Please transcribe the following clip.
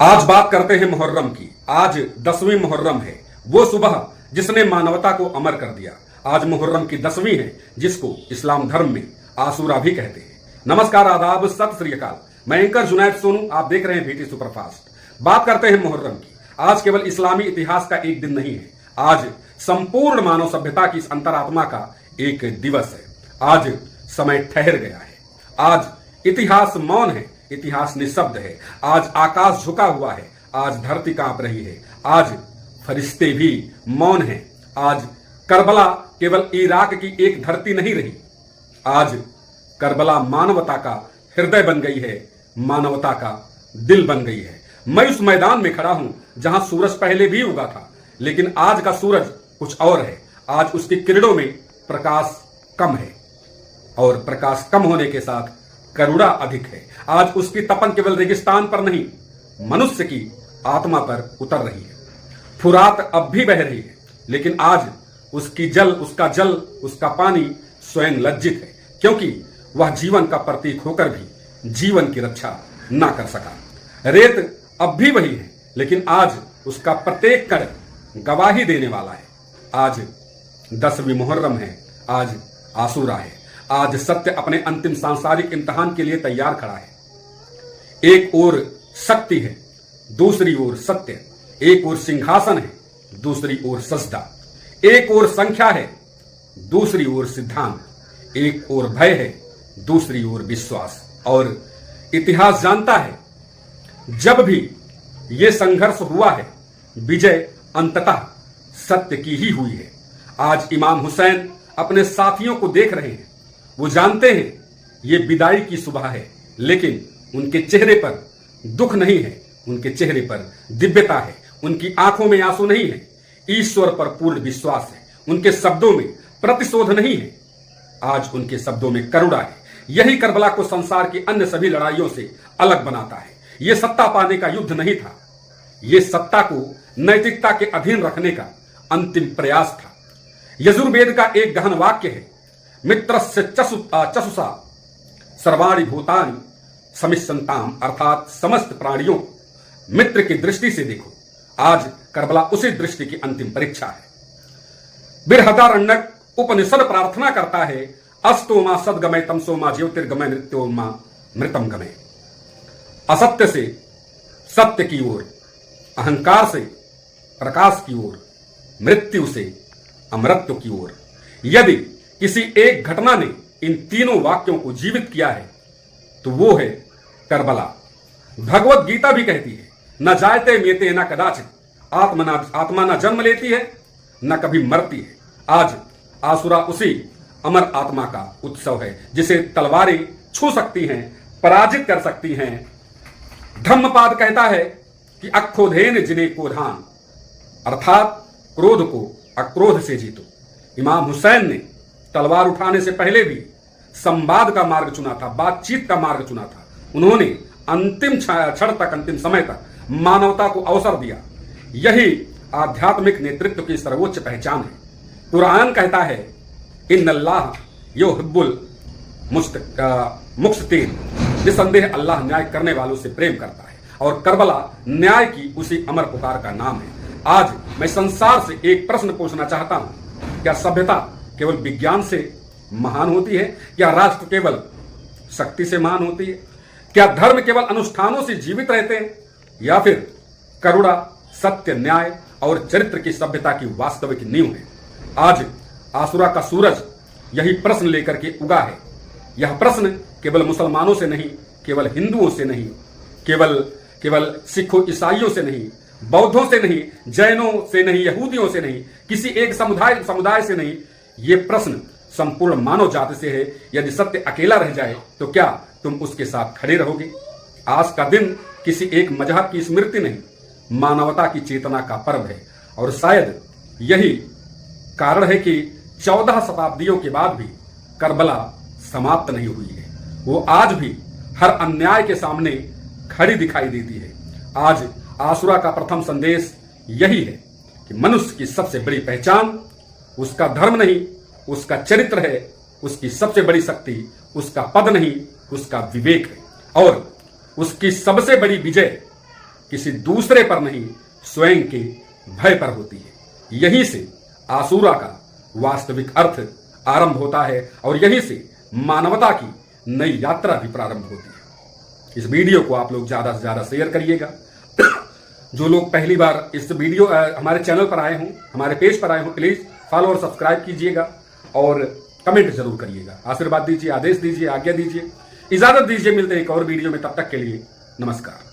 आज बात करते हैं मुहर्रम की। आज 10वीं मुहर्रम है, वो सुबह जिसने मानवता को अमर कर दिया। आज मुहर्रम की 10वीं है, जिसको इस्लाम धर्म में आशूरा भी कहते हैं। नमस्कार, आदाब, सत श्री अकाल। मैं एंकर जुनैद सोनू, आप देख रहे हैं बीटी सुपरफास्ट। बात करते हैं मुहर्रम की। आज केवल इस्लामी इतिहास का एक दिन नहीं है, आज संपूर्ण मानव सभ्यता की इस अंतरात्मा का एक दिवस है। आज समय ठहर गया है, आज इतिहास मौन है, इतिहास निशब्द है। आज आकाश झुका हुआ है, आज धरती कांप रही है, आज फरिश्ते भी मौन हैं। आज करबला केवल इराक की एक धरती नहीं रही, आज करबला मानवता का हृदय बन गई है, मानवता का दिल बन गई है। मैं उस मैदान में खड़ा हूं जहां सूरज पहले भी उगा था, लेकिन आज का सूरज कुछ और है। आज उसकी किरणों में प्रकाश कम है, और प्रकाश कम होने के साथ करुणा अधिक है। आज उसकी तपन केवल रेगिस्तान पर नहीं, मनुष्य की आत्मा पर उतर रही है। फुरात अब भी बह रही है, लेकिन आज उसका जल, उसका पानी स्वयं लज्जित है, क्योंकि वह जीवन का प्रतीक होकर भी जीवन की रक्षा ना कर सका। रेत अब भी वही है, लेकिन आज उसका प्रत्येक कण गवाही देने वाला है। आज 10वीं मुहर्रम है, आज आशूरा है। आज सत्य अपने अंतिम सांसारिक इम्तिहान के लिए तैयार खड़ा है। एक ओर शक्ति है, दूसरी ओर सत्य। एक ओर सिंहासन है, दूसरी ओर सजदा। एक ओर संख्या है, दूसरी ओर सिद्धांत। एक ओर भय है, दूसरी ओर विश्वास। और इतिहास जानता है, जब भी यह संघर्ष हुआ है, विजय अंततः सत्य की ही हुई है। आज इमाम हुसैन अपने साथियों को देख रहे हैं। वो जानते हैं ये विदाई की सुबह है, लेकिन उनके चेहरे पर दुख नहीं है, उनके चेहरे पर दिव्यता है। उनकी आंखों में आंसू नहीं है, ईश्वर पर पूर्ण विश्वास है। उनके शब्दों में प्रतिशोध नहीं है, आज उनके शब्दों में करुणा है। यही करबला को संसार की अन्य सभी लड़ाइयों से अलग बनाता है। यह सत्ता पाने का युद्ध नहीं था, यह सत्ता को नैतिकता के अधीन रखने का अंतिम प्रयास था। यजुर्वेद का एक गहन वाक्य है, मित्रस्य चसुषा सर्वाणि भूतानि समिष्यन्ताम, अर्थात समस्त प्राणियों को मित्र की दृष्टि से देखो। आज करबला उसी दृष्टि की अंतिम परीक्षा है। बृहदारण्यक उपनिषद प्रार्थना करता है, अस्तो मा सद्गमय तमसो मा ज्योतिर्गमय मृत्यो मा मृतम गमय। असत्य से सत्य की ओर, अहंकार से प्रकाश की ओर, मृत्यु से अमृत्यु की ओर। यदि किसी एक घटना ने इन तीनों वाक्यों को जीवित किया है, तो वो है करबला। भगवत गीता भी कहती है, न जायते मेते न कदाचित, आत्मा न जन्म लेती है न कभी मरती है। आज आशूरा उसी अमर आत्मा का उत्सव है, जिसे तलवारें छू सकती हैं, पराजित कर सकती हैं। धम्मपाद कहता है कि अक्रोधेन जिने क्रोधान, अर्थात क्रोध को अक्रोध से जीतो। इमाम हुसैन ने तलवार उठाने से पहले भी संवाद का मार्ग चुना था, बातचीत का मार्ग चुना था। उन्होंने अंतिम क्षण तक, अंतिम समय तक मानवता को अवसर दिया। यही आध्यात्मिक नेतृत्व की सर्वोच्च पहचान है। कुरान कहता है, इन्नल्लाह युहिब्बुल मुक़्सितीन, निसंदेह अल्लाह न्याय करने वालों से प्रेम करता है। और करबला न्याय की उसी अमर पुकार का नाम है। आज मैं संसार से एक प्रश्न पूछना चाहता हूं, क्या सभ्यता केवल विज्ञान से महान होती है? क्या राष्ट्र केवल शक्ति से महान होती है? क्या धर्म केवल अनुष्ठानों से जीवित रहते हैं, या फिर करुणा, सत्य, न्याय और चरित्र की सभ्यता की वास्तविक नींव है? आज आशूरा का सूरज यही प्रश्न लेकर के उगा है। यह प्रश्न केवल मुसलमानों से नहीं, केवल हिंदुओं से नहीं, केवल सिखों ईसाइयों से नहीं, बौद्धों से नहीं, जैनों से नहीं, यहूदियों से नहीं, किसी एक समुदाय से नहीं। ये प्रश्न संपूर्ण मानव जाति से है। यदि सत्य अकेला रह जाए तो क्या तुम उसके साथ खड़े रहोगे? आज का दिन किसी एक मजहब की स्मृति नहीं, मानवता की चेतना का पर्व है। और शायद यही कारण है कि 14 शताब्दियों के बाद भी करबला समाप्त नहीं हुई है। वो आज भी हर अन्याय के सामने खड़ी दिखाई देती है। आज आशूरा का प्रथम संदेश यही है कि मनुष्य की सबसे बड़ी पहचान उसका धर्म नहीं, उसका चरित्र है। उसकी सबसे बड़ी शक्ति उसका पद नहीं, उसका विवेक है। और उसकी सबसे बड़ी विजय किसी दूसरे पर नहीं, स्वयं के भय पर होती है। यहीं से आसूरा का वास्तविक अर्थ आरंभ होता है और यहीं से मानवता की नई यात्रा भी प्रारंभ होती है। इस वीडियो को आप लोग ज्यादा से ज्यादा शेयर करिएगा। जो लोग पहली बार इस वीडियो हमारे चैनल पर आए हों, हमारे पेज पर आए हों, प्लीज फॉलो और सब्सक्राइब कीजिएगा और कमेंट जरूर करिएगा। आशीर्वाद दीजिए, आदेश दीजिए, आज्ञा दीजिए, इजाजत दीजिए। मिलते हैं एक और वीडियो में, तब तक के लिए नमस्कार।